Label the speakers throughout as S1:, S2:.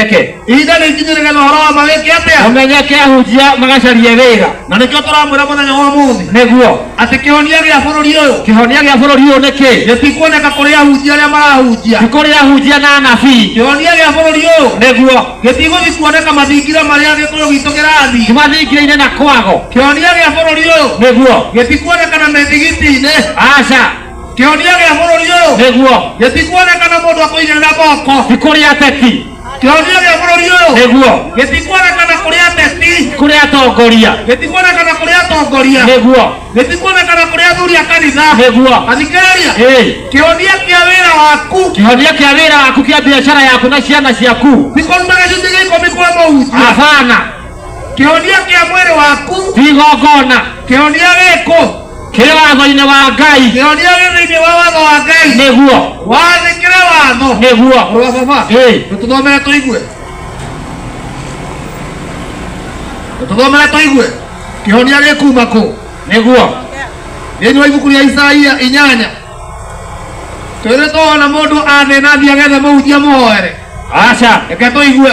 S1: eke
S2: ida ni kinyere ga horo ma weke atia
S1: omenyeke ahujia magacarie wira
S2: na nikio turamwira muthenya wa muthi
S1: niguo
S2: ati kihonia gia bururi uyu
S1: kihonia gia bururi uyu niki
S2: gitikuoneka kuri ahujia aria marahujia
S1: tikuri ahujia na nabii
S2: kihonia gia bururi uyu
S1: niguo
S2: gitiguthi kuoneka mathingira maria gikuyu gitu kirathi
S1: kimathingire-ine na kwago
S2: kihonia gia bururi uyu
S1: niguo
S2: gitikuoneka na methigiti-ine
S1: aca
S2: kihonia gia bururi uyu
S1: niguo
S2: gitikuoneka na mundu akuigirira moko
S1: tikuri ateti
S2: kihonia gia bururi uyu
S1: niguo
S2: gitikuoneka na kuri ateti
S1: kuri atongoria
S2: gitikuoneka na kuri atongoria
S1: niguo
S2: gitikuoneka na kuri athuri a kanitha
S1: niguo
S2: athikĩrĩria kĩhonia kĩa wĩra waku
S1: kihonia kia wira waku kia biashara yaku na ciana ciaku
S2: tikũruta gĩcunjĩ gĩa ikũmi kwa mũhunjia
S1: hapana
S2: kĩhonia kĩa mwĩrĩ waku
S1: tigongona
S2: kĩhonia gĩkũ
S1: kiri watho-ine wa Ngai
S2: kĩhonia gĩ thĩinĩ wa watho wa Ngai
S1: niguo
S2: wathĩkĩre watho
S1: niguo
S2: rũa baba tũthomere tũigue tũthomere tũigue kĩhonia gĩkuma kũ
S1: niguo
S2: thĩinĩ wa ibuku rĩa Isaia 8 twĩrĩtwo ona mũndũ athĩna athiĩ agethe mũhunjia mũhoere
S1: aca
S2: reke tũigue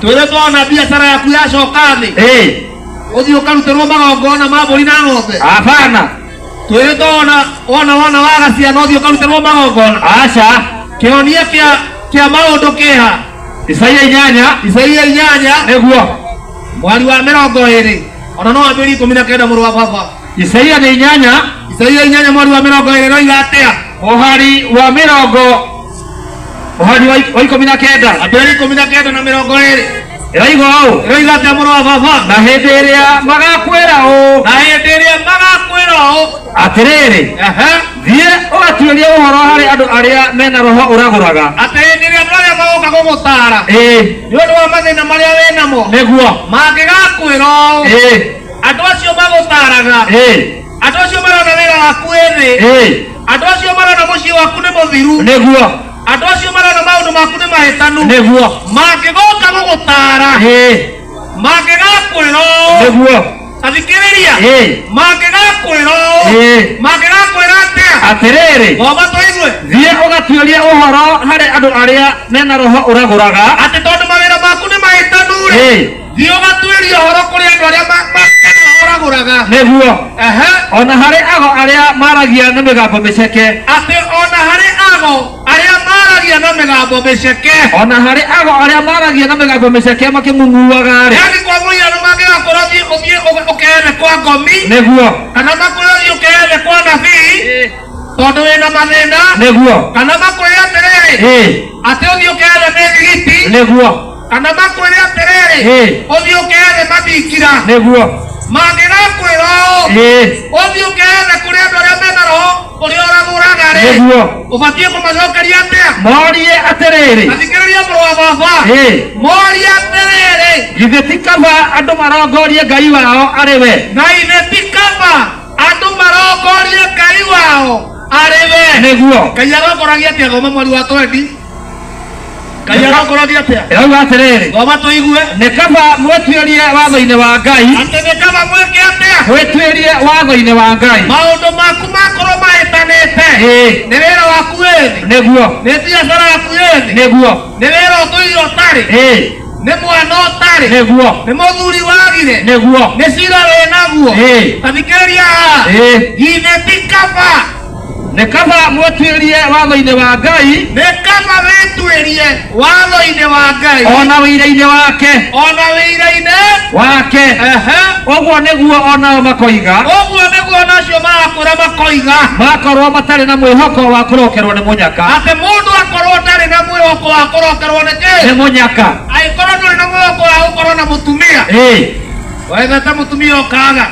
S2: twĩrĩtwo ona biacara yaku yacoka thĩ ũthiĩ ũkarutĩrwo magongona ma mbũri na ng'ombe
S1: hapana
S2: twĩrĩtwo ona wana waga ciana ũthiĩ ũkarutĩrwo magongona
S1: aca
S2: kĩhonia kĩa maũndũ kĩha
S1: Isaia 8
S2: Isaia 8
S1: niguo
S2: mweri wa 20 ona no ambĩrĩrie 19 mũrũ wa baba
S1: Isaia nĩ 8
S2: Isaia 8 mweri wa 20 roiga atĩa
S1: mũhari wa 19
S2: ambĩrĩrie 19 na 20
S1: ĩroiga ũũ
S2: roiga atĩa mũrũ wa baba
S1: na hĩndĩ ĩrĩa magakwĩra ũũ
S2: na hĩndĩ ĩrĩa magakwĩra ũũ
S1: atĩrĩrĩ thiĩ ũgatuĩrie ũhoro harĩ andũ arĩa mena roho ũragũraga
S2: atĩ hĩndĩ ĩrĩa andũ arĩa magoka gũgũtaara nĩ ũndũ wa mathĩna marĩa wĩ namo
S1: nĩguo
S2: mangĩgakwĩra ũũ andũ acio magũtaaraga andũ acio marona wĩra waku wĩ thĩ andũ acio marona mũciĩ waku nĩ mũthiru
S1: nĩguo
S2: andũ acio marona maũndũ maku nĩ mahĩtanu
S1: nĩguo
S2: mangĩgoka gũgũtaara mangĩgakwĩra ũũ
S1: nĩguo
S2: athikĩrĩria mangĩgakwĩra ũũ mangĩgakwĩra atĩa
S1: atĩrĩrĩ
S2: thoma tũigue
S1: thiĩ ũgatuĩrie ũhoro harĩ andũ arĩa mena roho ũragũraga
S2: atĩ tondũ mawĩra maku nĩ mahĩtanu rĩ thiĩ ũgatuĩrie ũhoro kũrĩ andũ arĩa ũragũraga
S1: nĩguo ona harĩ ago arĩa maragia na mĩgambo mĩceke
S2: atĩ ona harĩ ago arĩa maragia na mĩgambo mĩceke
S1: ona harĩ ago arĩa maragia na mĩgambo mĩceke makĩmumuaga rĩ
S2: yani kwa mũhiano mangĩgakorwo ũthiĩ ũkeere kwa ngomi
S1: nĩguo
S2: kana makwĩre ũthiĩ ũkeere kwa nabii tondũ wĩna mathĩna
S1: nĩguo
S2: kana makwĩre atĩrĩrĩ atĩ ũthiĩ ũkeere mĩthigiti
S1: nĩguo
S2: kana makwĩre atĩrĩrĩ ũthiĩ ũkeere mathingira
S1: nĩguo
S2: mangĩgakwĩra ũthiĩ ũkeere kũrĩ andũ arĩa mena roho ũrĩa ũragũraga rĩ
S1: nĩguo
S2: ũbatiĩ kũmacokeria atĩa
S1: morie atĩrĩrĩ
S2: athikĩrĩria mũrũ wa baba morie atĩrĩrĩ
S1: githĩ ti kaba andũ marongorie Ngai wao arĩ we
S2: na ithe ti kaba andũ marongorie Ngai wao arĩ we
S1: nĩguo
S2: Ngai arongoragia atĩa thoma mweri wa 20 Ngai arongoragia atĩa
S1: ĩrauga atĩrĩrĩ
S2: thoma tũigue
S1: nĩ kaba mwĩtuĩrie watho-inĩ wa Ngai
S2: atĩ nĩ kaba mwĩke atĩa
S1: mwĩtuĩrie watho-inĩ wa Ngai
S2: maũndũ maku makorwo mahĩtanĩte nĩ wĩra waku wĩ thĩ
S1: nĩguo
S2: nĩ biacara yaku ĩ thĩ
S1: nĩguo
S2: nĩ wĩra ũtũire ũtarĩ nĩ mwana ũtarĩ
S1: nĩguo
S2: nĩ mũthuri wagire
S1: nĩguo
S2: nĩ cira wĩ naguo tathikĩrĩria githĩ ti kaba
S1: nĩ kaba mwĩtuĩrie watho-inĩ wa Ngai
S2: nĩ kaba wĩtuĩrie watho-inĩ wa Ngai
S1: ona wĩira-inĩ wake
S2: ona wĩira-inĩ
S1: wake ũguo nĩguo onao makoiga
S2: ũguo nĩguo onacio marakwĩra makoiga
S1: makorwo matarĩ na mwĩhoko wa kũrokerwo nĩ mũnyaka
S2: atĩ mũndũ akorwo ndarĩ na mwĩhoko wa kũrokerwo nĩ kĩ
S1: nĩ mũnyaka
S2: angĩkorwo ndũrĩ na mwĩhoko wa gũkorwo na mũtumia wethe ta mũtumia ũkaga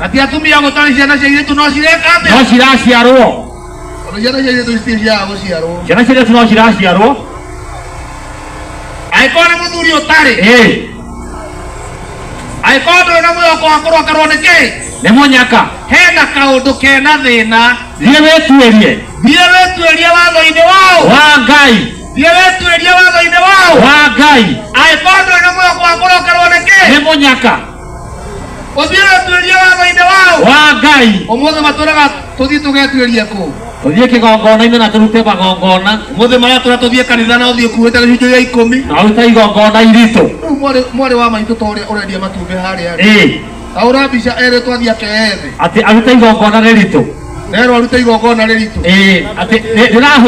S2: ati atumia gũtarĩ ciana cia airĩtu no cireka atĩa
S1: no ciraciarwo
S2: ciana cia airĩtu citiciaga gũciarwo
S1: ciana cia airĩtu no ciraciarwo
S2: angĩkorwo nĩ mũthuri ũtarĩ angĩkorwo ndũrĩ na mwĩhoko wa kũrokerwo nĩ kĩ
S1: nĩ mũnyaka
S2: hena kaũndũ kena thĩna
S1: thiĩ wĩtuĩrie
S2: watho-inĩ wao
S1: wa Ngai
S2: thiĩ wĩtuĩrie watho-inĩ wao
S1: wa Ngai
S2: angĩkorwo ndũrĩ na mwĩhoko wa kũrokerwo nĩ kĩ
S1: nĩ mũnyaka
S2: ũthiĩ wĩtuĩrie watho-inĩ wao
S1: wa Ngai
S2: ũmũthĩ matũraga tũthiĩ tũgetuĩrie kũ
S1: Tuthie kigongona-inĩ na turute magongona.
S2: Mothe mara turatũthie kanitha na ũthiĩ kuĩte gĩcunjĩ gĩa 10.
S1: Na ũruta igongona iritũ.
S2: Mwarĩ wa maitũ tore ũrendia matumbĩ harĩa. Aura mbica erĩ twathia keethe.
S1: Ati aruta igongona rĩritũ.
S2: Nero aruta igongona rĩritũ.
S1: Ati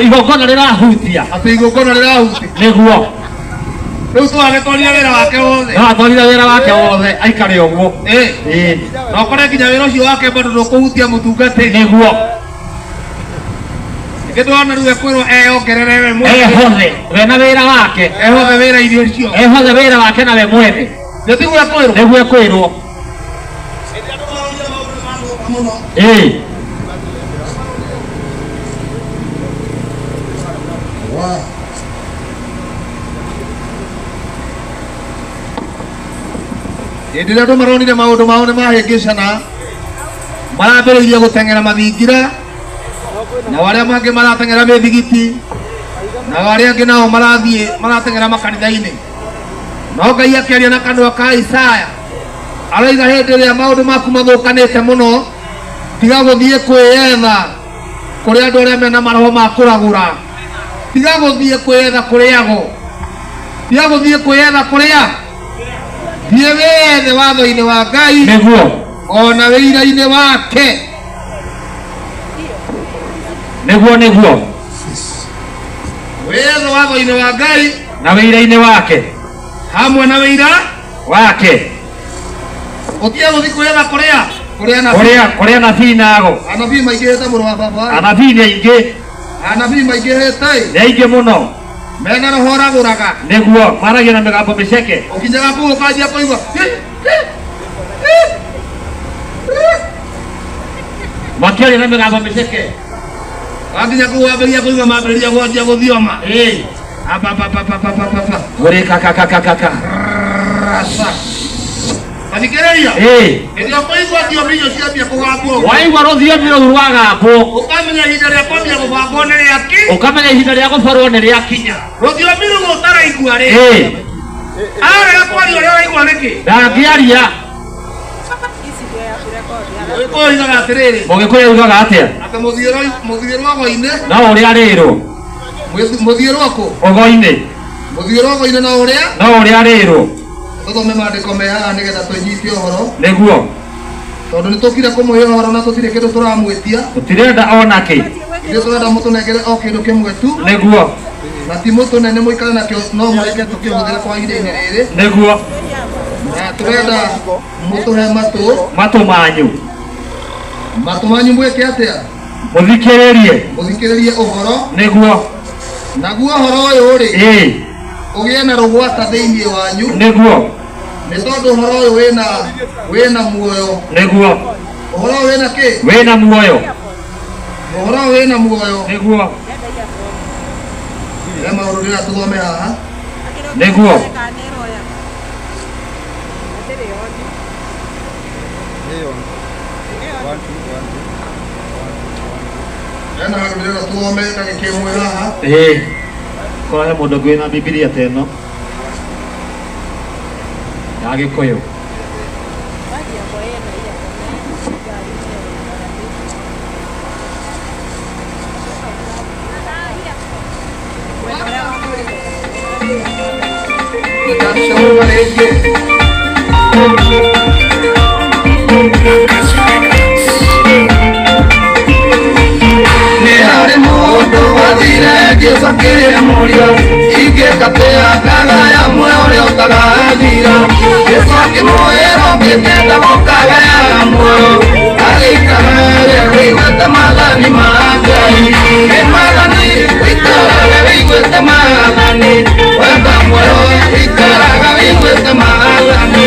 S1: igongona rĩrahutia.
S2: Ati igongona rĩrahutia.
S1: Nĩguo.
S2: Rĩu twagĩtwarire wĩra wake wothe.
S1: No atwarire wĩra wake wothe aikare ũguo.
S2: Na ũkore nginya wĩra ũcio wake bado ndũkũhutia mũtungatĩri.
S1: Nĩguo.
S2: Ngĩtwana rĩu ekwĩrwo eyongerere we mwene.
S1: Ehothe we na wĩra wake.
S2: Ehothe wĩra irio icio.
S1: Ehothe wĩra wake na we mwene.
S2: Nĩtiguo ekwĩrwo.
S1: Nĩguo ekwĩrwo.
S2: Hĩndĩ ĩrĩa andũ maronire maũndũ mao nĩ mahĩngĩcana, marambĩrĩirie gũteng'era mathingira, na arĩa mangĩ marateng'era mĩthigiti, na arĩa angĩ nao marateng'era makanitha-inĩ. No Ngai akĩaria na kanua ka Isaya arauga hĩndĩ ĩrĩa maũndũ maku mathũkanĩte mũno, tiga gũthiĩ kwĩyetha kũrĩ andũ arĩa mena maroho ma kũragũra, tiga gũthiĩ kwĩyetha kũrĩago, tiga gũthiĩ kwĩyetha kũrĩa, thiĩ wĩyethe watho-inĩ wa Ngai
S1: nĩguo
S2: ona wĩira-inĩ wake.
S1: Nĩguo
S2: wĩyethe watho-inĩ wa Ngai
S1: na wĩira-inĩ wake
S2: hamwe na wĩira
S1: wake.
S2: Ũtiga gũthiĩ kwĩyetha kũrĩa
S1: kũrĩa anabii nago.
S2: Anabii maingĩhĩte mũrũ wa baba.
S1: Anabii nĩ aingĩ.
S2: Anabii maingĩhĩte.
S1: Nĩ aingĩ mũno.
S2: Mena roho ũragũraga.
S1: Nĩguo maragia na mĩgambo mĩceke.
S2: Ũkinyaga kũu ũkanjia kũigua
S1: makĩaria na mĩgambo mĩceke.
S2: Wakinya kũu wambĩrĩria kũigua mambĩrĩria gwanjia gũthioma.
S1: Ũrĩ kakakakaka.
S2: Athikĩrĩria. Hĩndĩ ũkũigua thiomi icio ciambia kũgambwo.
S1: Waigua rũthiomi rũu rwagambwo.
S2: Ũkamenya ihinda rĩa kwambia gũbangwo nĩ rĩaki.
S1: Ũkamenya ihinda rĩa gũbarwo nĩ rĩakinya.
S2: Rũthiomi rũu ũtaraigua rĩ. Arega kwaria ũrĩa ũraigua nĩkĩ?
S1: Ndangĩaria.
S2: Ũgĩkũyũ oigaga atĩrĩrĩ.
S1: Mũgĩkũyũ oigaga atĩa?
S2: Atĩ mũthiĩ rwago-inĩ.
S1: No ũrĩa rĩrwo.
S2: Mũthiĩ rwako.
S1: Ũgo-inĩ.
S2: Mũthiĩ rwago-inĩ no ũrĩa.
S1: No ũrĩa rĩrwo.
S2: Tũthome maandĩko me haha nĩgetha tũnyite ũhoro.
S1: Nĩguo.
S2: Tondũ nĩtũkire kũmũhe ũhoro na tũtirĩ kĩndũ tũramwĩtia.
S1: Tũtirenda ona kĩ.
S2: Ithuĩ tũrenda mũtũnengere o kĩndũ kĩmwe tu.
S1: Nĩguo.
S2: Na ti mũtũnene mũikare nakĩo no mũreke tũkĩhũthĩre kwa ihinda-inĩ rĩrĩ.
S1: Nĩguo.
S2: Na tũrenda mũtũhe
S1: matũ manyu.
S2: Matũ manyu mwĩke atĩa?
S1: Mũthikĩrĩrie
S2: ũhoro.
S1: Nĩguo.
S2: Naguo ũhoro ũyũ rĩ. Ũgĩe na rũgwata thĩinĩ wanyu.
S1: Nĩguo.
S2: Nĩ tondũ ũhoro ũyũ wĩna muoyo.
S1: Nĩguo.
S2: Ũhoro ũyũ wĩna kĩ?
S1: Wĩna muoyo.
S2: Ũhoro ũyũ wĩna muoyo.
S1: Nĩguo.
S2: He maũndũ rĩrĩa tũthome haha.
S1: Nĩguo.
S2: Hena handũ rĩrĩa tũthome ndagĩka ĩmwe haha.
S1: Korwo he mũndũ ũngĩ wĩna Bibilia ta ĩno ya Gĩkũyũ.
S2: Nĩ harĩ mũndũ wathire ngĩcokire mũrio ingĩkatea ngagaya muoyo ũrĩa ũtagathira Jesũ akĩmwĩra ũngĩkenda gũkagaya muoyo agĩikara wĩiguĩte maathani ma Ngai nĩ maathani wĩikaraga wĩiguĩte maathani wenda muoyo wĩikaraga wĩiguĩte maathani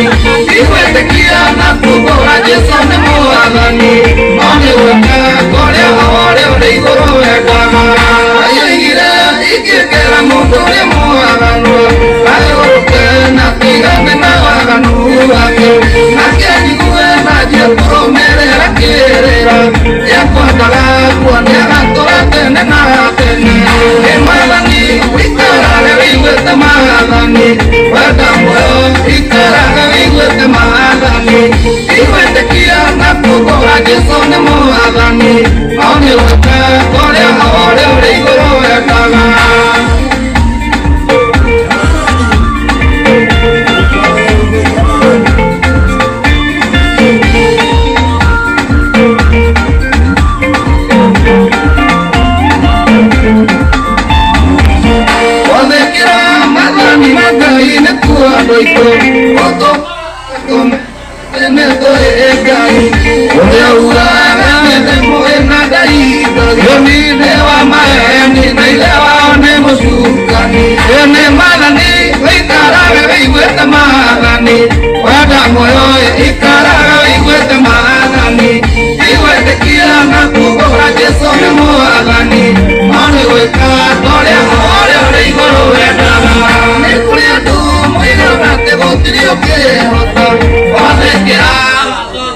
S2: igwĩtĩkia na kũgũra Jesũ nĩ mwathani no nĩ gwĩka kũrĩa ũrĩa ũrĩ igũrũ wendaga aigire ingĩkĩra mũndũ ũrĩa mwaganu agĩgũrũke na tigane na waganu wake nake njigue na njie kũrũmĩrĩra kĩrĩra gĩakwendaga kuona agatũra tene na tene nĩ maathani wĩikaraga wĩiguĩte maathani wenda muoyo wĩikaraga wĩiguĩte maathani igwĩtĩkia na kũgũra Jesũ nĩ mwathani no nĩ gwĩka kũrĩa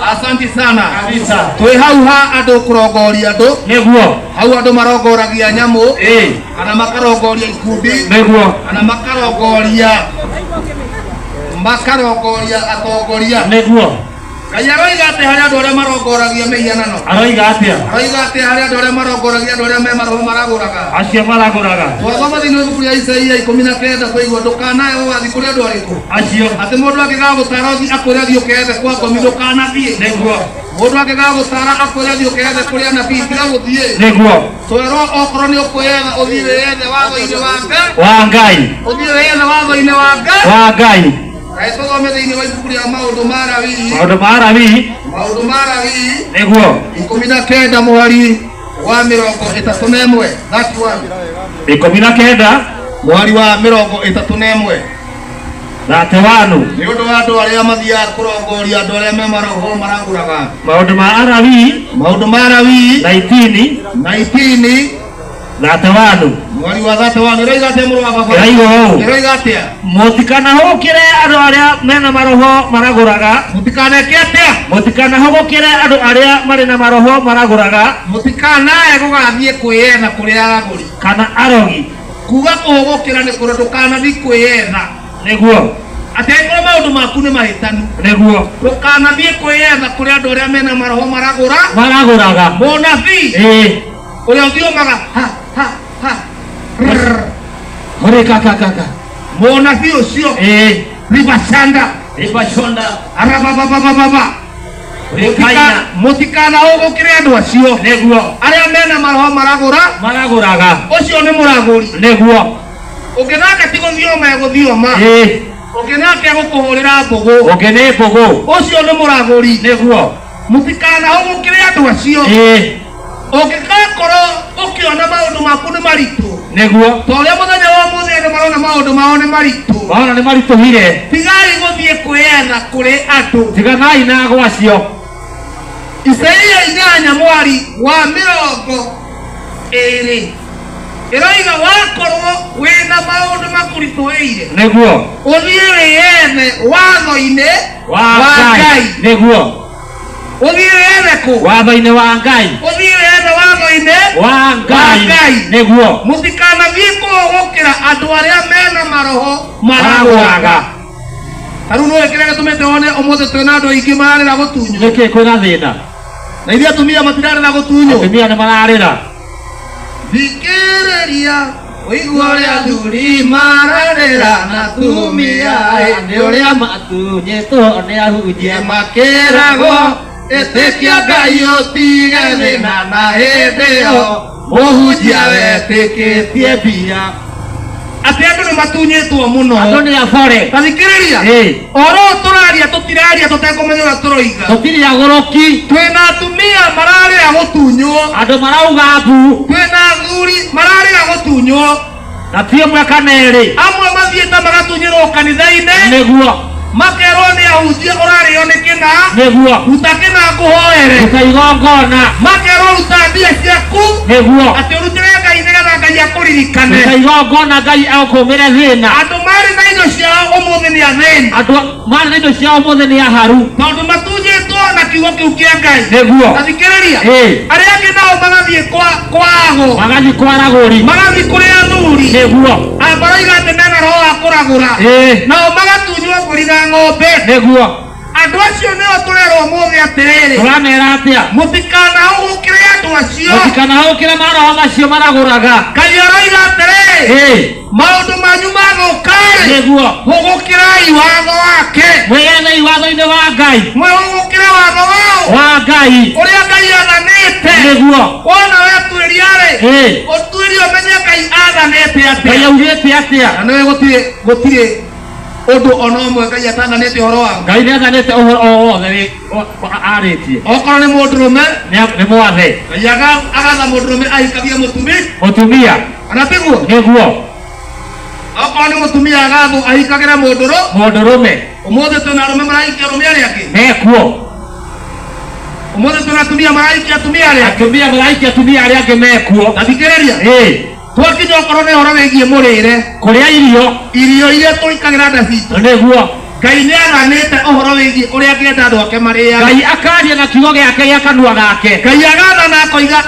S2: Asante sana. Tui hau ha andu kurongoria andu.
S1: Niguo.
S2: Hau andu marongoragia nyamu. Kana makarongoria ikundi.
S1: Niguo.
S2: Kana makarongoria atongoria.
S1: Niguo.
S2: Ngai aroiga ati haria andu aria marongoragia meianano.
S1: Aroiga atia.
S2: Aroiga ati haria andu aria marongoragia andu aria me maroho maraguraga.
S1: Acio maraguraga.
S2: Twathoma thini wa ibuku ria Isaia 19 twaigua ndukanae wathi kuria andu ariku.
S1: Acio.
S2: Ati mundu angigaga gutara uthi akwira thio kethe kwa ngomi ndukanathie.
S1: Niguo.
S2: Mundu angigaga gutara akwira thio kethe kuria nabii tiga guthie.
S1: Niguo.
S2: Twero okorwo ni ukwetha uthie wethe watho-ini wa Ngai.
S1: Wa Ngai.
S2: Uthie wethe watho-ini wa Ngai.
S1: Wa Ngai.
S2: Thome thĩinĩ wa ibuku rĩa maũndũ ma Lawi.
S1: Maũndũ ma Lawi.
S2: Maũndũ ma Lawi.
S1: Niguo.
S2: 19 mweri wa 31. That's one.
S1: 19
S2: mweri wa 31.
S1: Thatewanu.
S2: Nĩ ũndũ wa andũ arĩa mathiaga kũrongoria andũ arĩa me maroho maragũraga.
S1: Maũndũ ma Lawi.
S2: Maũndũ ma Lawi
S1: 19 Thatewanu.
S2: mweri wa 31. Ĩroiga atĩa mũrũ wa baba? Ĩroiga atĩa?
S1: Mũtikanahũgũkĩre andũ arĩa mena maroho maragũraga.
S2: Mũtikaneke atĩa?
S1: Mũtikanahũgũkĩre andũ arĩa marĩ na maroho maragũraga.
S2: Mũtikanae gũgathiĩ kwĩyetha kũrĩ agũri.
S1: Kana arogi.
S2: Kuga kũhũgũkĩra nĩ kũrĩ ndũkanathiĩ kwĩyetha.
S1: Niguo.
S2: Atĩ angĩkorwo maũndũ maku nĩ mahĩtanu.
S1: Niguo.
S2: Ndũkanathiĩ kwĩyetha kũrĩ andũ arĩa mena maroho
S1: maragũraga.
S2: Mũnabii ũrĩa ũthiomaga
S1: hore kaka.
S2: Mũnabii ũcio ribashonda arabababababa. Mũtikanahũgũkĩre andũ acio.
S1: Niguo.
S2: Arĩa mena maroho
S1: maragũraga.
S2: Ũcio nĩ mũragũri.
S1: Niguo.
S2: Ũngĩ nake ti gũthioma egũthioma. Ũngĩ nake egũkũhũrĩra mbũgũ.
S1: Ũngĩ nĩ mbũgũ.
S2: Ũcio nĩ mũragũri.
S1: Niguo.
S2: Mũtikanahũgũkĩre andũ acio. Ũngĩgakorwo ũkĩona maũndũ maku nĩ maritũ.
S1: Niguo.
S2: Ta ũrĩa mũthenya wa ũmũthĩ andũ marona maũndũ mao nĩ maritũ.
S1: Maona nĩ maritũhire.
S2: Tigai gũthiĩ kwĩyetha kũrĩ andũ.
S1: Tiganai na gwacio.
S2: Isaia 8 mweri wa 20 ĩroiga wakorwo wĩna maũndũ makũritũhĩire.
S1: Niguo.
S2: Ũthiĩ wĩyethe watho-inĩ
S1: wa Ngai. Niguo.
S2: Ũthiĩ wĩyethe kũ?
S1: Watho-inĩ wa Ngai.
S2: Ũthiĩ wĩyethe watho-inĩ
S1: wa Ngai. Niguo.
S2: Mũtikanathiĩ kũhũgũkĩra andũ arĩa mena maroho maragũraga. Tarĩu nĩ kĩrĩa gĩtũmĩte wone ũmũthĩ twĩna andũ aingĩ mararĩra gũtunywo.
S1: Nĩkĩ kwĩna thĩna?
S2: Na ithuĩ atumia matirarĩra gũtunywo.
S1: Atumia nĩ mararĩra.
S2: Thikĩrĩria ũigua ũrĩa athuri mararĩra na atumia nĩ ũrĩa
S1: matunyĩtwo nĩ ahunjia
S2: makĩragwo ĩtĩkia Ngai ũtige thĩna na hĩndĩ ĩyo mũhunjia wetĩkĩtie mbia. Atĩ andũ nĩ matunyĩtwo mũno.
S1: Andũ nĩ abore.
S2: Ta thikĩrĩria. Oro tũraria tũtiraria tũtekũmenya ũrĩa tũroiga.
S1: Tũtirĩ agũrũki.
S2: Twĩna atumia mararĩra gũtunywo.
S1: Andũ marauga mbu.
S2: Twĩna athuri mararĩra gũtunywo.
S1: Na ti ũmwe kana erĩ.
S2: Amwe mathiĩte magatunyĩrwo kanitha-inĩ.
S1: Nĩguo.
S2: Makerwo nĩ ahunjia ũrarĩo nĩ kĩna.
S1: Nĩguo.
S2: Ruta kĩna ngũhoere.
S1: Ruta igongona.
S2: Makerwo ruta mbia ciaku.
S1: Nĩguo.
S2: Atĩ ũrutĩre Ngai nĩgetha Ngai akũririkane.
S1: Ruta igongona Ngai agũkũmĩre thĩna.
S2: Andũ marĩ na indo ciao ũmũthĩ nĩ athĩni.
S1: Andũ marĩ na indo ciao ũmũthĩ nĩ aharu.
S2: Tondũ matunyĩtwo na kiugo kĩu kĩa Ngai.
S1: Nĩguo.
S2: Ta thikĩrĩria. Arĩa angĩ nao magathiĩ kwa ago.
S1: Magathiĩ kwa aragũri.
S2: Magathiĩ kũrĩ athuri.
S1: Nĩguo.
S2: Maroiga atĩ mena roho wa kũragũra. Nao magatunywo mbũri na ng'ombe.
S1: Nĩguo.
S2: andũ acio nĩo tũrerwo ũmũthĩ atĩrĩrĩ
S1: turamera atia
S2: mũtikanahũgũkĩre andũ acio
S1: mũtikanahũgũkĩre maroho macio maragũraga
S2: Ngai aroiga atĩrĩrĩ maũndũ manyu mathũka-rĩ
S1: nĩguo
S2: hũgũkĩrai watho wake
S1: mwĩyanei watho-inĩ wa Ngai
S2: mwĩhũgũkĩre watho
S1: wa Ngai
S2: ũrĩa Ngai athanĩte
S1: nĩguo
S2: wona wetuĩria-rĩ ũtuĩrie ũmenye Ngai athanĩte
S1: Ngai
S2: atĩa
S1: augĩte atĩa
S2: na nĩwe gũtirĩ ũndũ ona ũmwe Ngai atathanĩte ũhoro wa
S1: Ngai nĩathanĩte ũhoro o wothe arĩtie
S2: okorwo nĩ mũndũrũme
S1: nĩ mwathe
S2: Ngai agatha mũndũrũme ahikagie
S1: mũtumia
S2: kana tiguo
S1: nĩguo
S2: okorwo nĩ mũtumia agathwo ahikagĩre
S1: mũndũrũme
S2: ũmũthĩ twĩna arũme marahikia arũme arĩa angĩ
S1: mekuo
S2: ũmũthĩ twĩna atumia marahikia atumia arĩa angĩ
S1: atumia maraikia atumia arĩa angĩ mekuo
S2: gathikĩrĩria twakinya okorwo nĩ ũhoro wĩgiĩ mũrĩre
S1: kũrĩa
S2: irio iria tũikagĩra nda citũ
S1: nĩguo
S2: Ngai nĩathanĩte ũhoro wĩgiĩ ũrĩa angĩenda andũ ake marĩage
S1: Ngai akaria na kiugo gĩake gĩa kanua gake
S2: Ngai agathana akoiga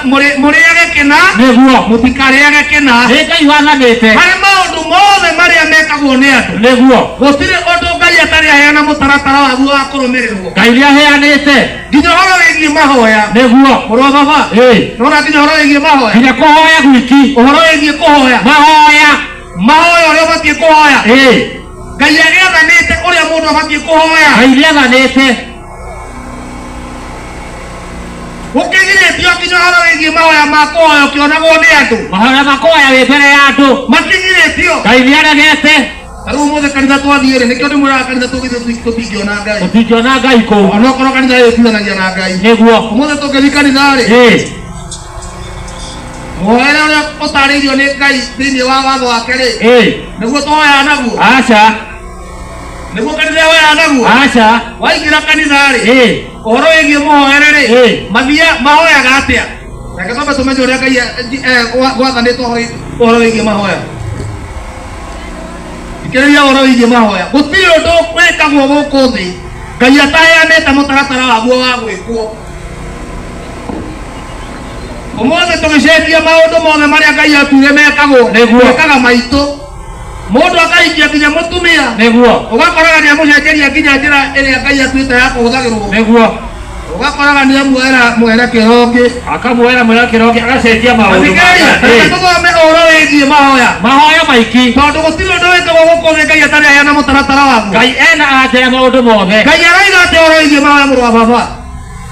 S2: mũrĩage kĩna
S1: nĩguo
S2: mũtikarĩage kĩna
S1: nĩ Ngai wathanĩte
S2: harĩ maũndũ mothe marĩa mekagwo nĩ andũ
S1: nĩguo
S2: gũtirĩ ũndũ Ngai atarĩ aheana mũtaratara waguo wa kũrũmĩrĩrwo
S1: Ngai nĩaheanĩte
S2: nginya ũhoro wĩgiĩ mahoya
S1: nĩguo
S2: mũrũ wa baba nona nginya ũhoro wĩgiĩ mahoya
S1: nginya kũhoya gwiki
S2: ũhoro wĩgiĩ kũhoya mahoya ũrĩa ũbatiĩ kũhoya Ngai agĩathanĩte ũrĩa mũndũ abatiĩ kũhoya
S1: Ngai nĩathanĩte
S2: gũkĩgirĩtio nginya ũhoro wĩgiĩ mahoya ma kũhoya ũkĩonagwo nĩ andũ
S1: mahoya ma kũhoya wĩ mbere ya andũ
S2: makĩgirĩtio
S1: Ngai nĩaregete
S2: tarĩu ũmũthĩ kanitha twathiĩ-rĩ nĩkĩo ndĩmwĩraga kanitha tũtingĩona Ngai
S1: tũtingĩona Ngai kũu
S2: onokorwo kanitha ĩtithanagia na Ngai
S1: nĩguo
S2: ũmũthĩ tũngĩthiĩ kanitha-rĩ mũhoere ũrĩa ũtarĩirio nĩ Ngai thĩinĩ wa watho wake-rĩ nĩguo tũhoyaga naguo
S1: aca
S2: nĩguo kanitha hoyaga naguo
S1: aca
S2: waingĩra kanitha-rĩ ũhoro wĩgiĩ mũhoere-rĩ mahoyaga atĩa reke twambe tũmenye ũrĩa Ngai gwathanĩte ũhoro wĩgiĩ mahoya thikĩrĩria ũhoro wĩgiĩ mahoya gũtirĩ ũndũ wĩkagwo gũkũ thĩ Ngai ataheanĩte mũtaratara waguo wa gwĩkwo ũmũthĩ tũgĩcenjia maũndũ mothe marĩa Ngai atuire mekagwo gwĩkaga maitũ mũndũ akahikia nginya mũtumia
S1: nĩguo
S2: ũgakoraga nĩamũcenjeria nginya njĩra ĩrĩa Ngai atuĩte ya kũhũthagĩrwo
S1: nĩguo
S2: ũgakoraga nĩamuoera mwerekero
S1: akamuoera mwerekero agacenjia maũndũ
S2: tũthome ũhoro wĩgiĩ
S1: mahoya maiki
S2: tondũ gũtirĩ ũndũ wĩkagwo gũkũ thĩ Ngai atarĩ aheana mũtaratara waguo
S1: Ngai ena anja ya maũndũ mothe
S2: Ngai aroiga atĩ ũhoro wĩgiĩ mahoya mũrũ wa baba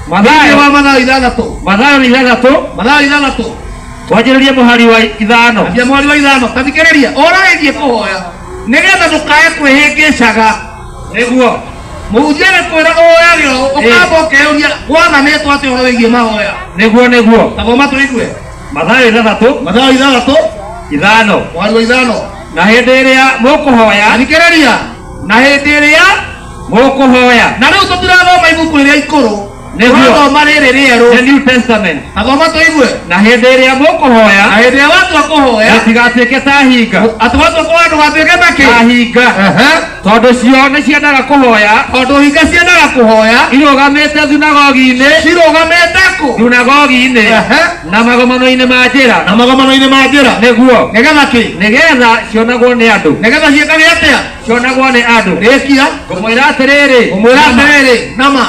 S2: Mathayo Mathayo ithathatũ
S1: twanjĩrĩrie mũhari wa ithano
S2: mũhari wa ithano tathikĩrĩria ũhoro wĩgiĩ kũhoya nĩgetha ndũkae kwĩhĩngĩcaga nĩguo mũhunjia nĩkwĩra ũhoyagĩrwo ũkamba ũkeyũria gwathanĩtwo atĩ ũhoro wĩgiĩ mahoya
S1: nĩguo
S2: tathoma tũigue
S1: Mathayo ithathatũ ithano
S2: mũhari wa ithano
S1: na hĩndĩ ĩrĩa mũkũhoya
S2: tathikĩrĩria na hĩndĩ ĩrĩa
S1: mũkũhoya
S2: na rĩu tũtirathoma ibuku rĩrĩa ikũrũ tũrathoma rĩrĩ rĩerũ
S1: the New Testament
S2: tathoma tũigue
S1: na hĩndĩ ĩrĩa mũkũhoya
S2: na hĩndĩ ĩrĩa watua kũhoya
S1: mũtigatuĩke ta hinga
S2: atĩ watua kũhoya ndũgatuĩke
S1: ta hinga tondũ cio nĩ ciendaga kũhoya
S2: tondũ hinga ciendaga kũhoya
S1: irũgamĩte thunagogi-inĩ
S2: cirũgamĩte kũ
S1: thunagogi-inĩ na magomano-inĩ ma njĩra nĩguo nĩgetha cionagwo nĩ andũ
S2: nĩgetha ciĩkage atĩa
S1: cionagwo nĩ andũ
S2: rĩkia
S1: ngũmwĩra atĩrĩrĩ
S2: nama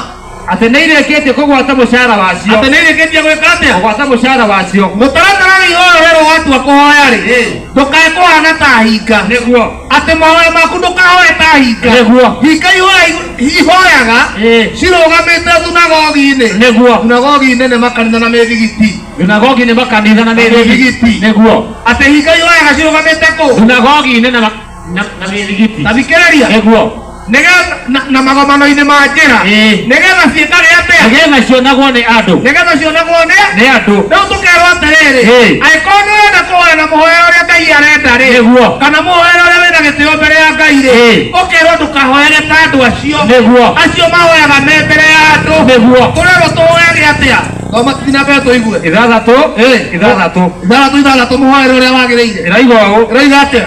S1: atĩ nĩ irĩkĩtie kũgwata mũcara wacio
S2: atĩ nĩ irĩkĩtie gwĩka atĩa
S1: kũgwata mũcara wacio
S2: mũtaratara wĩhoererwo watua kũhoya-rĩ ndũkae kũhana ta hinga
S1: nĩguo
S2: atĩ mahoya maku ndũkahoe ta hinga
S1: nĩguo
S2: hinga ihoyaga cirũgamĩte thunagogi-inĩ thunagogi-inĩ nĩ makanitha na mĩthigiti
S1: thunagogi-inĩ makanitha na mĩthigiti nĩguo
S2: atĩ hinga ihoyaga cirũgamĩte kũ
S1: thunagogi-inĩ na mĩthigiti
S2: tathikĩrĩria
S1: nĩguo
S2: na magomano-inĩ ma njĩra nĩgetha ciĩkage atĩa
S1: nĩgetha cionagwo nĩ andũ nĩ andũ
S2: rĩu tũkerwo atĩrĩrĩ angĩkorwo nĩũrenda kũhoya na mũhoera ũrĩa Ngai arenda-rĩ
S1: nĩguo
S2: kana mũhoera ũrĩa wĩna gĩtĩo mbere ya Ngai-rĩ ũkerwo ndũkahoere ta andũ acio acio mahoyaga me mbere ya andũ
S1: nĩguo
S2: tũrerwo tũhoyage atĩa thoma kinya mbere tũigue ithathatũ mũhoere ũrĩa wagĩrĩire ĩroiga atĩa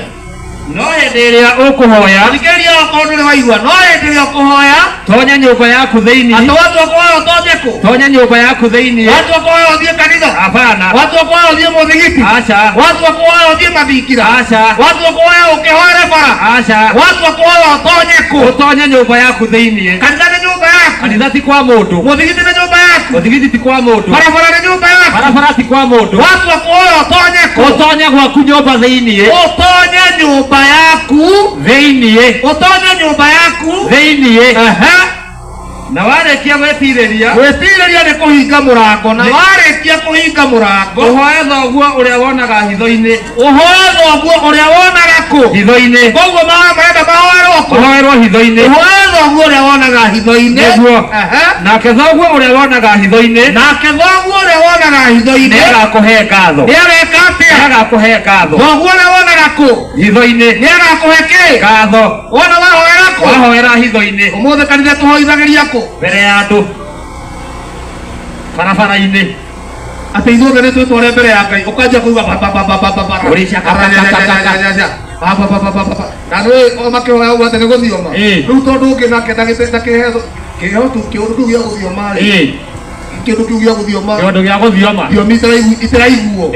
S1: no hĩndĩ ĩrĩa ũkũhoya
S2: thikĩrĩria okorwo ndũrĩ waigua no hĩndĩ ĩrĩa ũkũhoya
S1: tonya nyũmba yaku thĩinĩ
S2: atĩ watua kũhoya ũtonye kũ
S1: tonya nyũmba yaku thĩinĩ
S2: watua kũhoya ũthiĩ kanitha
S1: hapana
S2: watua kũhoya ũthiĩ mũthigiti
S1: aca
S2: watua kũhoya ũthiĩ mathingira
S1: aca
S2: watua kũhoya ũkĩhoere bara
S1: aca
S2: watua kũhoya ũtonye kũ
S1: ũtonye nyũmba yaku thĩinĩ
S2: kanitha nĩ nyũmba yaku
S1: kanitha ti kwa mundu,
S2: muthigiti ni nyumba yaku,
S1: muthigiti ti kwa mundu,
S2: barabara ni nyumba yaku,
S1: barabara ti kwa mundu.
S2: watu wa kuoya utonye ku,
S1: Utonye gwaku nyumba thiini,
S2: utonye nyumba yaku
S1: thiini,
S2: utonye nyumba yaku
S1: thiini.
S2: aha
S1: Na warekia gwetiriria,
S2: gwetiriria ni kuhinga murango, na warekia kuhinga murango
S1: uhoe thoguo uria wonaga hitho-ini,
S2: uhoe thoguo uria wonaga ku
S1: hitho-ini,
S2: koguo marenda mahoerwo ku,
S1: uhoerwo hitho-ini,
S2: uhoe thoguo uria wonaga hitho-ini,
S1: niguo.
S2: aha
S1: Nake thoguo uria wonaga hitho-ini,
S2: nake thoguo uria wonaga hitho-ini
S1: niagakuhe ngatho,
S2: niareka atia,
S1: niagakuhe ngatho
S2: thoguo uria wonaga ku
S1: hitho-ini,
S2: niagakuhe ki
S1: ngatho
S2: wona wahoera ku.
S1: wahoera hitho-ini
S2: Umuthi kanitha tuhoithagiria ku
S1: mbere ya andu barabara-ini,
S2: ati ithuothe ni twitware mbere ya Ngai ukajia kuuga na nä makähoya å guo atä nä gå thioma rä u tondå å ngä nake ndakähetwo kä hotu kä å ndå kä u gä a gå thioma rä kä å ndå kä u gä a gå thioma
S1: kĩondo gĩa gũthioma,
S2: thiomi itiraiguo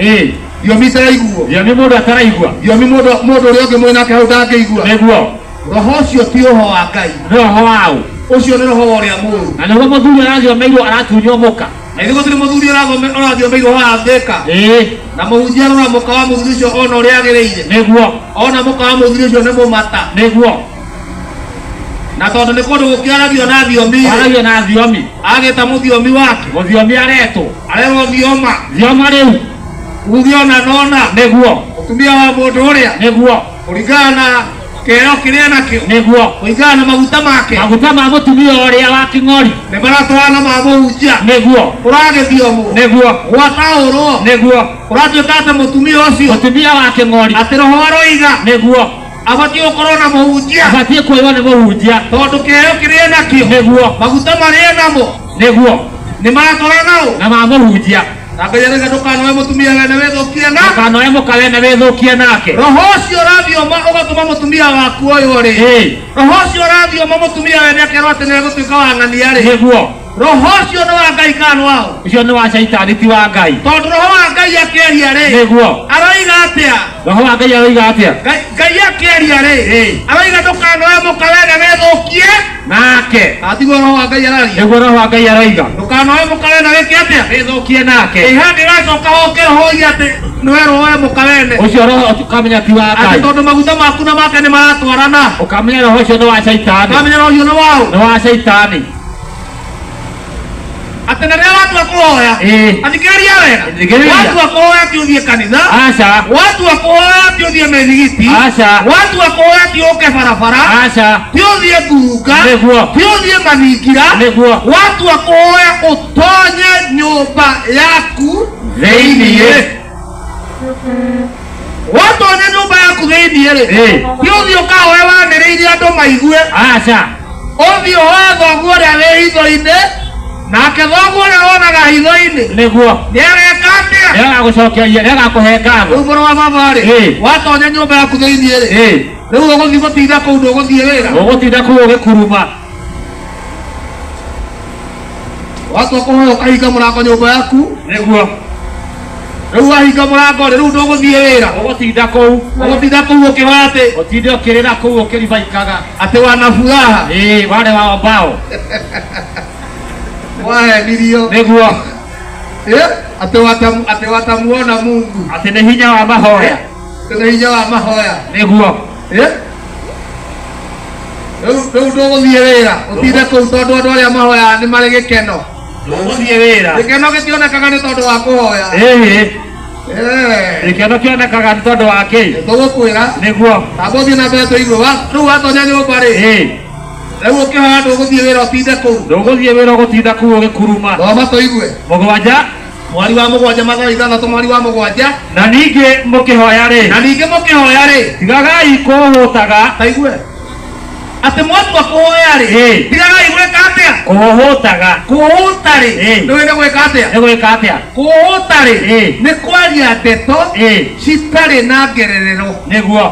S2: thiomi itiraiguo
S1: thiomi mũndũ ataraigua,
S2: thiomi må ndå å rä a å ngä mwä nake hau ndangä igua
S1: nĩguo
S2: roho å cio ti å ho wa Ngai
S1: nĩ roho waũ,
S2: å cio nä roho wa å rä a må ru
S1: na nĩguo mũthuri arathiomeirio aratunywo mũka,
S2: na ithuĩ gũtirĩ mũthuri ũrathiomeirwo haha Thĩka na mũhunjia arora mũka wa mũthuri ũcio ona ũrĩa agĩrĩire
S1: nĩguo,
S2: ona mũka wa mũthuri ũcio nĩ mũmata
S1: nĩguo.
S2: na tondũ nĩ kũndũ gũkĩaragio na thiomi
S1: Aragio na thiomi,
S2: agĩta mũthiomi wake
S1: mũthiomi aretwo
S2: arerwo thioma
S1: thioma rĩu,
S2: uge ona nona
S1: nĩguo,
S2: mũtumia wa mũndũ ũrĩa
S1: nĩguo,
S2: kũringana na kĩheo kĩrĩa nakĩo
S1: nĩguo.
S2: kũringana na maguta make
S1: Maguta ma mũtumia ũrĩa wa kĩng'ori,
S2: nĩ maratwarana ma mũhunjia
S1: nĩguo,
S2: ũragĩthiomwo
S1: nĩguo,
S2: gwataũrwo
S1: nĩguo.
S2: ũratuĩka atĩ mũtumia ũcio
S1: Mũtumia wa kĩng'ori,
S2: atĩ roho aroiga
S1: nĩguo,
S2: abatiĩ gũkorwo na mũhunjia
S1: abatiĩ kuoywo nĩ mũhunjia,
S2: tondũ kĩheo kĩrĩa nakĩo
S1: nĩguo,
S2: maguta marĩa namo
S1: nĩguo,
S2: nĩ maratwarana nao
S1: na ma mũhunjia.
S2: na Ngai arauga ndũkanoe mũtumia wene wĩthũkie na
S1: Ndũkanoe mũka wene wĩthũkie nake.
S2: roho ũcio ũrathioma ũgatũma mũtumia waku ũyũ rĩ roho ũcio ũrathioma mũtumia wene akerwo atĩ nĩ egũtuĩka wa ng'ania rĩ
S1: Nĩguo,
S2: roho ũcio nĩ wa Ngai kana nĩ wao
S1: ũcio nĩ wa caitani ti wa Ngai.
S2: tondũ roho wa Ngai akĩaria rĩ
S1: Nĩguo,
S2: aroiga atĩa
S1: roho wa Ngai aroiga atĩa?
S2: Ngai akĩaria rĩ aroiga ndũkanoe mũka wene wĩthũkie
S1: Nake,
S2: atiguo roho wa Ngai araria
S1: nĩguo roho wa Ngai aroiga
S2: ndũkanoe mũka wene wĩke atĩa
S1: wĩthũkie nake.
S2: ihandi ĩracoka hoke roho atĩ nĩwe roho ya mũka wene
S1: Ũcio roho ũkamenya ti wa
S2: atĩ
S1: Ngai.
S2: tondũ maguta maku na make nĩ maratwarana
S1: Ũkamenya roho ũcio nĩ wa caitani,
S2: kamenya roho ũcio nĩ wao
S1: nĩ wa caitani.
S2: atĩ na rĩrĩa watu akũhoya athikĩrĩria wega
S1: Thikĩrĩria.
S2: watu akũhoya atĩ ũthiĩ kanitha
S1: Aca,
S2: watu akũhoya atĩ ũthiĩ mĩthigiti
S1: aca,
S2: watu akũhoya atĩ ũke barabara
S1: aca,
S2: ti ũthiĩ ngurunga
S1: nĩguo,
S2: ti ũthiĩ mathingira
S1: nĩguo,
S2: watu akũhoya ũtonye nyũmba yaku
S1: thĩiniĩ.
S2: watonye nyũmba yaku thĩiniĩ rĩ ti ũthiĩ ũkahoe wanĩrĩirie andũ maigue
S1: Aca,
S2: ũthiĩ ũhoe thoguo ũrĩa wĩ hitho-inĩ nake thoguo ũrĩa wonaga hitho-inĩ
S1: nĩguo,
S2: nĩareka atĩa
S1: nĩagagũcokeria, nĩagakũhe ngatho.
S2: rĩu mũrũ wa baba rĩ watonya nyũmba yaku thĩiniĩ rĩ rĩu ũgũthiĩ gũtinda kũu ndũgũthiĩ wĩra
S1: Ũgũtinda kũu ũgĩkuruma.
S2: watu akũhoya ũkahinga mũrango nyũmba yaku
S1: Nĩguo,
S2: rĩu wahinga mũrango rĩ rĩu ndũgũthiĩ wĩra
S1: ũgũtinda kũu,
S2: ũgũtinda kũu ũkĩhoya atĩ
S1: ũtinde ũkĩrĩra kũu ũkĩribaikaga.
S2: atĩ wana furaha
S1: Wale wao mbao.
S2: wahenirio
S1: Nĩguo,
S2: atĩ watamuona Mungu
S1: atĩ nĩ hinya wa mahoya.
S2: tena hinya wa mahoya
S1: Nĩguo,
S2: rĩu ndũgũthiĩ wĩra ũtinde kũu tondũ andũ arĩa mahoya nĩ marĩ gĩkeno
S1: ndũgũthiĩ wĩra.
S2: gĩkeno gĩtionekaga nĩ tondũ wa kũhoya
S1: Gĩkeno kĩonekaga nĩ tondũ wa kĩ?
S2: tũgũkwĩra
S1: Nĩguo,
S2: tamba ũthiĩ na mbere tũigue rĩu watonya nyũmba rĩ rĩu ũkĩhoya ndũgũthiĩ wĩra ũtinde kũu
S1: ndũgũthiĩ wĩra ũgũtinda kũu ũgĩkuruma.
S2: thoma tũigue
S1: Mũgwanja,
S2: mweri wa mũgwanja mathaa ithathatũ mweri wa mũgwanja
S1: na ningĩ mũkĩhoya rĩ,
S2: na ningĩ mũkĩhoya rĩ
S1: tigagai kũhũtaga,
S2: taigue atĩ mwatua kũhoya rĩ tigagai gwĩka atĩa
S1: kũhũtaga.
S2: kũhũta rĩ nĩ wĩre gwĩka atĩa
S1: Nĩ gwĩka atĩa?
S2: kũhũta rĩ nĩ kwaria ndeto citarĩ na ngererero
S1: Nĩguo,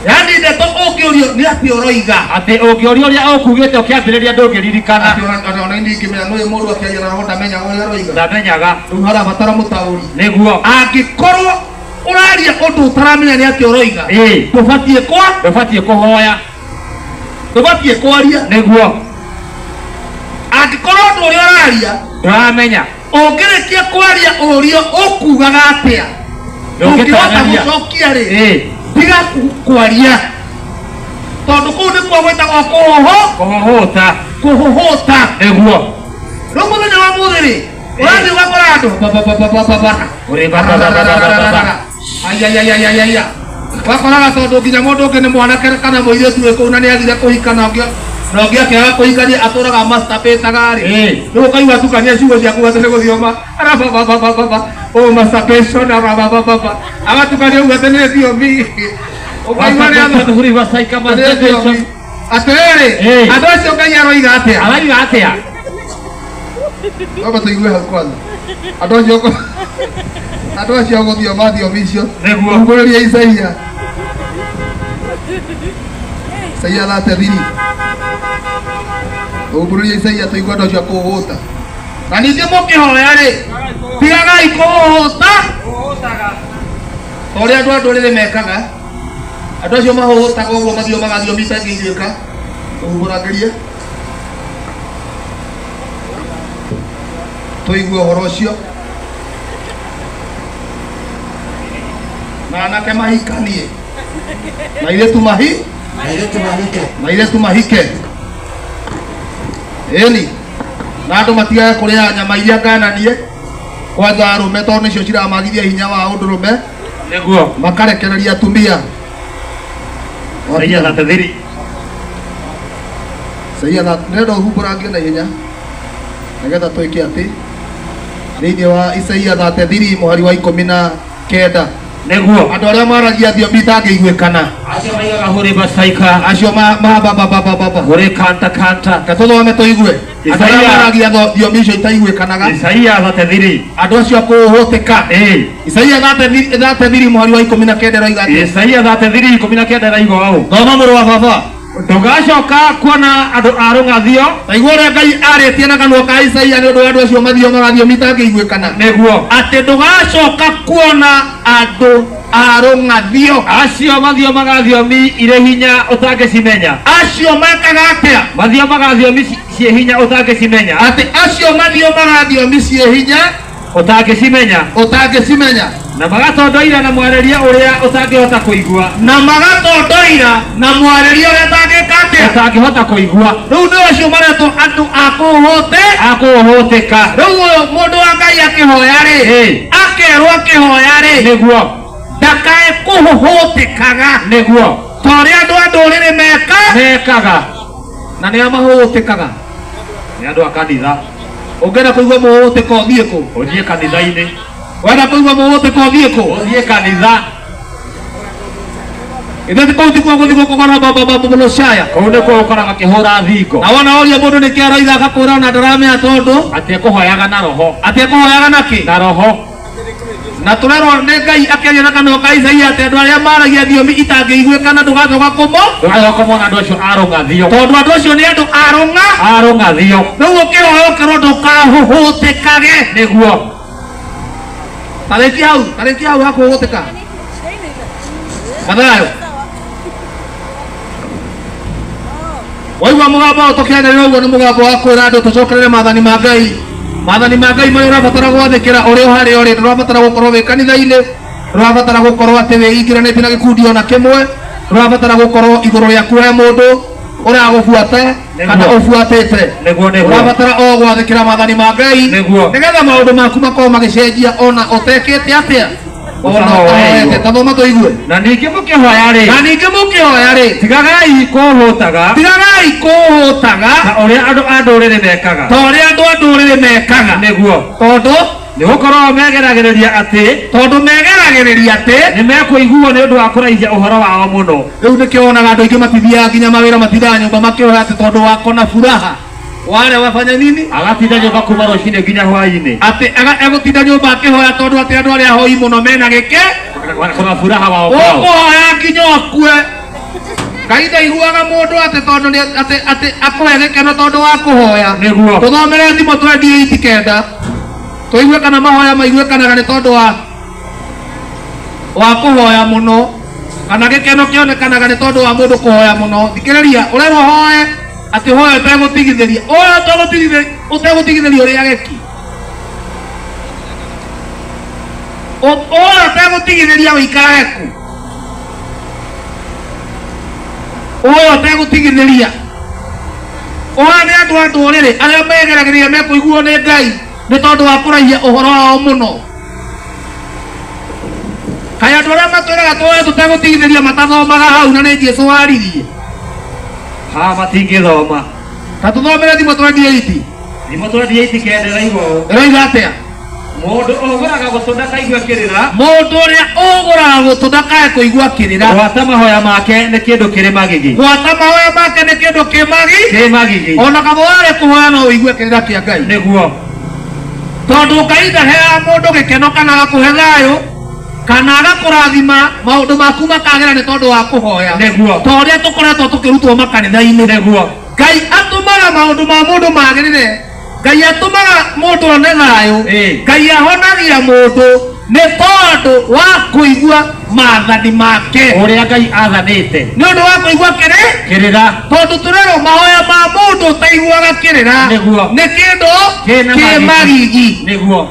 S2: yani ndeto ũngĩũrio nĩ atĩ ũroiga
S1: atĩ ũngĩũria ũrĩa ũkugĩte ũkĩambĩrĩria ndũngĩririkana.
S2: ona ingĩmenya nĩ mũndũ akĩaria na roho ndamenya ũrĩa aroiga
S1: Ndamenyaga.
S2: rĩu harabatara mũtaũri
S1: Nĩguo,
S2: angĩkorwo ũraria ũndũ ũtaramenya nĩ atĩ ũroiga ndũbatiĩ
S1: ndũbatiĩ kũhoya.
S2: ndũbatiĩ kwaria
S1: Nĩguo,
S2: Angĩkorwo ũndũ ũrĩa ũraria
S1: ndũramenya
S2: ũngĩrĩkia kwaria ũrio ũkugaga atĩa ũngĩhota gũcokia rĩ tiga kwaria tondũ kũu nĩkuo gwĩtagwo kũhũhũta nĩguo rĩu mũthenya wa mũthĩ rĩ ũrathiĩ ũgakora andũ wakoraga tondũ nginya mũndũ ũngĩ nĩ mwanake kana mũirĩtu wĩ kũu na nĩ athire kũhika na ũngĩ akĩaga kũhikania atũraga masturbĩtaga rĩ rĩu ũkaigua tukania ciugo ciaku atĩ nĩ gũthioma masturbation agatukania ugu atĩ nĩ thiomi ũkaigua nĩ atĩrĩrĩ andũ acio Ngai aroiga atĩa Baba tuigue hau kwanza andũ acio gũthioma thiomi icio ũmbũrĩria Isaia 33 ũmbũrĩria Isaia tuigue andũ acio kũhũta na ningĩ mũkĩhoya rĩ tigagai kũhũtaga ũrĩa andũ a ndũrĩrĩ mekaga andũ acio mahũtaga ũguo mathiomaga thiomi itangĩiguĩka ũmbũrangĩrie tuigue ũhoro ũcio na anake mahikanie na airĩtu mahike ĩni na andũ matigage kũrĩa nyama iria ngananie kwanja arũme tondũ nĩcio ciramagithia hinya wa ũndũrũme
S1: nĩguo
S2: makarekereria atumia Isaia nĩrenda ũhumbũrangie na ihenya nĩgetha twĩke atĩ thĩinĩ wa Isaia 33 mũhari wa 19
S1: nĩguo
S2: andũ arĩa maragia thiomi itangĩiguĩkana
S1: acio maigaga hũrĩ bacaika
S2: acio
S1: hũrĩ kanta
S2: tũthome tũigue andũ arĩa maragia thiomi icio itaiguĩkanaga
S1: Isaia 33
S2: andũ acio kũhũtĩka Isaia 33 mũhari wa 19 roiga
S1: Isaia 33:19 roiga ũũ
S2: thoma mũrũ wa baba
S1: ndũgacoka kuona andũ a rũng'athio
S2: taigua ũrĩa Ngai arĩtie na kanua ka Isaia nĩ ũndũ wa andũ acio mathiomaga thiomi itangĩiguĩkana
S1: nĩguo
S2: atĩ ndũgacoka kuona andũ a rũng'athio
S1: acio mathiomaga thiomi irĩ hinya ũtangĩcimenya
S2: acio mekaga atĩa
S1: mathiomaga thiomi ciĩ hinya ũtangĩcimenya
S2: atĩ acio mathiomaga thiomi ciĩ hinya ũtangĩcimenya
S1: na magatondoira na mwarĩria ũrĩa ũtangĩhota kũigua
S2: na magatondoira na mwarĩria ũrĩa
S1: ũtangĩhota kũigua
S2: rĩu nĩ acio maretwo andũ
S1: akũhũtĩka
S2: rĩu ũyũ mũndũ wa Ngai akĩhoya rĩ akerwo akĩhoya rĩ
S1: nĩguo
S2: ndakae kũhũtĩkaga
S1: nĩguo
S2: ta ũrĩa andũ a ndũrĩrĩ
S1: mekaga
S2: na nĩa mahũtĩkaga
S1: nĩ andũ a kanitha
S2: ũngĩenda kũigua mũhũtĩka ũthiĩ kũ
S1: ũthiĩ kanitha-inĩ
S2: wenda kũigua mũhũtĩka ũthiĩ kũ
S1: ũthiĩ kanitha
S2: ithe kũu ti kwa gũthiĩ gũkũgora mũlocaya
S1: kũu nĩkuo ũkoraga akĩhũra thingo
S2: na wona ũria mũndũ nĩkĩ aroiga agakwĩra ona ndaramenya tondũ
S1: atĩ ekũhoyaga na roho
S2: na kĩ
S1: na roho
S2: na tũrerwo nĩ Ngai akĩaria na kanua ka Isaia atĩ andũ arĩa maragia thiomi itangĩiguĩkana ndũgacoka
S1: kũmona andũ acio a rũng'athio
S2: tondũ andũ acio nĩ andũ
S1: a rũng'athio
S2: rĩu ũkĩhoya ũkerwo ndũkahũhũtĩkage
S1: nĩguo
S2: tarĩkia hau hakũhũtĩka Mathayo waigua mũgambo ũtũkĩanĩrĩra ũguo nĩ mũgambo wa kwĩra andũ tũcokerere maathani ma Ngai marĩa ũrabatara gwathĩkĩra ũrĩ o harĩa ũrĩ ndũrabatara gũkorwo wĩ kanitha-inĩ ndũrabatara gũkorwo atĩ wĩingĩranĩtie na gĩkundi ona kĩmwe ndũrabatara gũkorwo igũrũ rĩaku he mũndũ ũragũbuata kana ũbuatĩte ũrabatara o gwathĩkĩra maathani ma Ngai nĩgetha maũndũ maku makorwo magĩcenjia ona ũtekĩte atĩa tathoma tũigue
S1: na ningĩ mũkĩhoya rĩ tigagai kũhũtaga ta ũrĩa andũ a ndũrĩrĩ mekaga
S2: nĩguo tondũ
S1: nĩgũkorwo megeragĩrĩria atĩ nĩ mekũiguo nĩ ũndũ wa kũraihia ũhoro wao mũno
S2: rĩu nĩkĩonaga andũ aingĩ matithiaga nginya mawĩra matithaga nyũmba makĩhoya atĩ tondũ wako na furaha wale wafanya nini
S1: agatinda nyũmba kuma rũcinĩ nginya hwaĩ-inĩ
S2: atĩ egũtinda nyũmba akĩhoya tondũ atĩ andũ arĩa ahoi mũno mena gĩke
S1: kuna furaha wao kwao
S2: ũkũhoya nginya ũkue Ngai ndaiguaga mũndũ atĩ tondũ atĩ akũhe gĩkeno tondũ wa kũhoya
S1: nĩguo
S2: tũthomere thimo 28:9 tũigue kana mahoya maiguĩkanaga nĩ tondũ wa kũhoya mũno kana gĩkeno kĩonekanaga nĩ tondũ wa mũndũ kũhoya mũno thikĩrĩria ũrerwo hoye ati hoya utegutigithiria oya utegutigithiria uria geki oya utegutigithiria uikara geku oya utegutigithiria oya ni andu nduriri aria megeragĩrĩria mekuiguo nĩ Ngai nĩ tondũ wa kũraihia ũhoro wao mũno. Kaĩ andũ arĩa matwĩraga twoe tũtegũtigithĩria matathomaga hau na nĩ Jesũ waririe
S1: ha matingĩthoma
S2: ta tũthomere thimo 28
S1: thimo 28 kendera igũrũ
S2: ĩroiga atĩa
S1: mũndũ ũgũraga gũtũ ndakaigua kĩrĩra
S2: mũndũ ũrĩa ũgũraga gũtũ ndakae kũigua kĩrĩra
S1: gwata mahoya make nĩ kĩndũ kĩrĩ magigi
S2: gwata mahoya make nĩ kĩndũ kĩ magigi ona kaba ware kũhoya no ũigue kĩrĩra kĩa Ngai
S1: nĩguo
S2: tondũ Ngai ndaheaga mũndũ gĩkeno kana agakũhe thayũ kana agakũrathima maũndũ maku makagĩra nĩ tondũ wa kũhoya
S1: nĩguo
S2: ta ũrĩa tũkoretwo tũkĩrutwo makanitha-inĩ
S1: nĩguo
S2: Ngai atũmaga maũndũ ma mũndũ magĩrĩre Ngai atũmaga mũndũ one thayũ Ngai ahonagia mũndũ nĩ tondũ wa kũigua maathani make
S1: ũrĩa Ngai athanĩte
S2: nĩ ũndũ wa kũigua
S1: kĩrĩra
S2: tondũ tũrerwo mahoya ma mũndũ ũtaiguaga kĩrĩra nĩ kĩndũ kĩ magigi
S1: nĩguo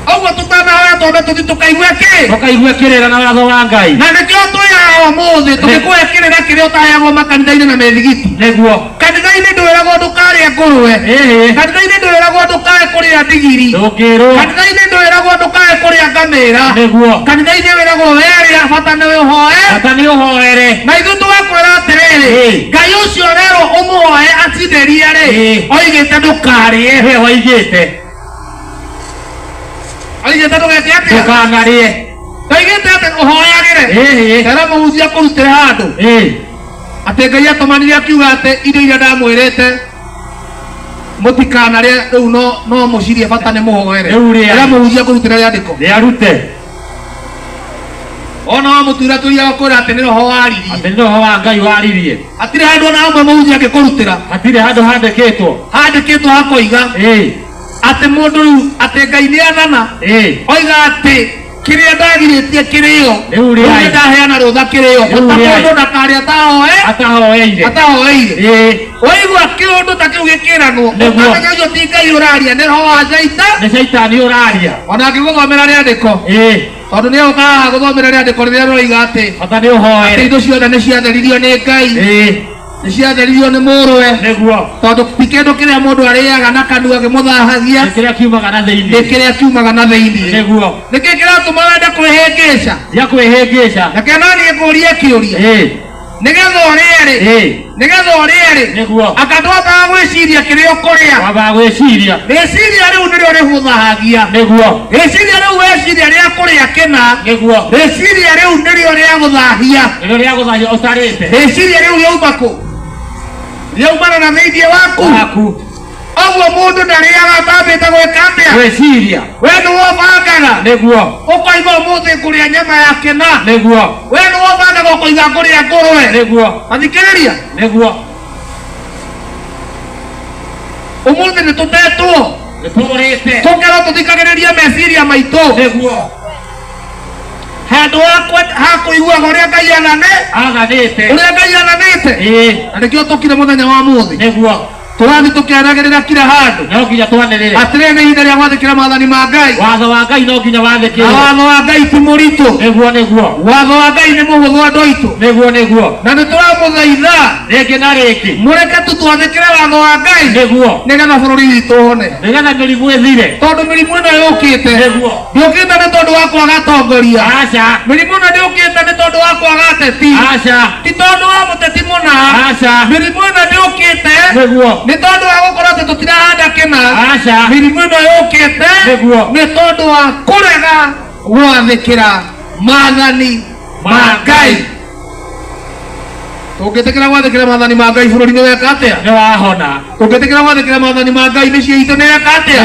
S2: ũguo tũtanahoya tondũ tũthi
S1: tũkaigua kĩrĩra na watho wa Ngai
S2: na nĩkĩo twĩyaga ũmũthĩ tũgĩkũhe kĩrĩra kĩrĩa ũtaheagwo makanitha-inĩ na methigiti
S1: nĩguo
S2: kanitha-inĩ ndwĩragwo ndũkarĩa ngũrwe kanitha-inĩ ndwĩragwo ndũkae kũrĩa ndigiri
S1: ndũngĩrwo
S2: kanitha-inĩ ndwĩragwo ndũkae kũrĩa ngamĩra
S1: nĩguo
S2: kanitha-inĩ wĩragwo werĩa bata nĩ
S1: ũhoere
S2: na ithuĩ tũgakwĩra atĩrĩrĩ Ngai ũcio rerwo ũmũhoe acinderia oigĩte ndũkarĩe
S1: we oigĩte
S2: ndũgeke atĩa
S1: ndũkanarĩe
S2: oigĩte atĩ ũhoyagĩre tera mũhunjia kũrutĩra handũ atĩ Ngai atũmanire akiuga atĩ indo iria ndamwĩrĩte mũtikanarĩe rĩu no mũcirie bata nĩ mũhoere tera mũhunjia kũrutĩra rĩandĩko
S1: rĩarute
S2: ona wamũtuĩra tũiaga kwĩra atĩ nĩ roho waririe
S1: atĩ nĩ roho wa Ngai waririe
S2: hatirĩ handũ ona hamwe mũhunjia angĩkũrutĩra
S1: hatirĩ handũ
S2: handĩkĩtwo hakoiga atĩ mũndũ rĩu atĩ Ngai nĩ athana oiga atĩ kĩrĩa ndagirĩtie kĩrĩo rĩu ndaheana rũtha kĩrĩo mũndũ ndakarĩa atahoeire waigua kĩũndũ ta kĩu gĩkĩranwo ũkamenya ũcio ti Ngai ũraria nĩ roho wa
S1: Shaitani ũraria
S2: ona angĩgũthomera rĩandĩko tondũ nĩ ũkaga gũthomera rĩandĩko rĩrĩa roiga atĩ
S1: bata nĩ ũhoere
S2: indo ciothe nĩ ciatheririo nĩ Ngai nĩ ciatheririo nĩ mũrũwe tondũ ti kĩndũ kĩrĩa mũndũ arĩaga na kanua gĩmũthahagia
S1: nĩ kĩrĩa kiumaga na thĩinĩ
S2: nĩkĩo kĩratũma wende kwĩhĩngĩca reke no niĩ ngũrie kĩũria nĩgetha ũrĩe aka ndwambaga gwĩciria kĩrĩa ũkũrĩa rĩciria rĩu nĩrĩo rĩhũthahagia rĩciria rĩu weciria rĩa kũrĩa kĩna rĩciria rĩu nĩrĩo rĩa gũthahia rĩciria rĩu rĩauma kũ rĩaumana na thĩinĩ waku ũguo mũndũ ndarĩaga atambĩte gwĩka atĩa
S1: gwĩciria
S2: we nĩwobangaga ũkoiga ũmũthĩ ngũrĩa nyama ya kĩna we nĩwobangaga ũkoiga ngũrĩa ngũrwe athikĩrĩria ũmũthĩ nĩtũtetwo tũkerwo tũthikagĩrĩria meciria maitũ handũ ha kũiguaga ũrĩa Ngai athanĩte na nĩkĩo tũkire mũthenya wa mũthĩ tũrathi tũkĩanagĩrĩra kila handũ
S1: no nginya twanĩrĩre
S2: atĩrĩ nĩ ihinda rĩa gwathĩkĩra maathani ma Ngai
S1: watho wa Ngai no nginya wathĩkĩrwo
S2: watho wa Ngai ti mũritũ
S1: nĩguo
S2: watho wa Ngai nĩ mũhũthũ andũ aitũ
S1: nĩguo
S2: na nĩ tũramũthaitha
S1: rĩngĩ na rĩngĩ
S2: mũreke tũtwathĩkĩre watho wa Ngai nĩgetha bũrũri witũ ũhone
S1: nĩgetha mĩrimũ ĩthire
S2: tondũ mĩrimũ ĩno yũkĩte ndĩũkĩte nĩ tondũ wa kwaga atongoria mĩrimũ ĩno ndĩũkĩte nĩ tondũ wa kwaga ateti ti tondũ wa mũteti mũna mĩrimũ ĩno ndĩũkĩte nĩ tondũ wa gũkorwo atĩ tũtirahanda kĩna mĩrimũ ĩno yũkĩte nĩ tondũ wa kũrega gwathĩkĩra maathani ma Ngai tũngĩtĩkĩra gwathĩkĩra maathani ma Ngai bũrũri nĩ weka atĩa
S1: nĩ wahona
S2: tũngĩtĩkĩra gwathĩkĩra maathani ma Ngai mĩciĩ itũ nĩ weka atĩa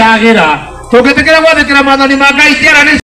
S2: tũngĩtĩkĩra gwathĩkĩra maathani ma Ngai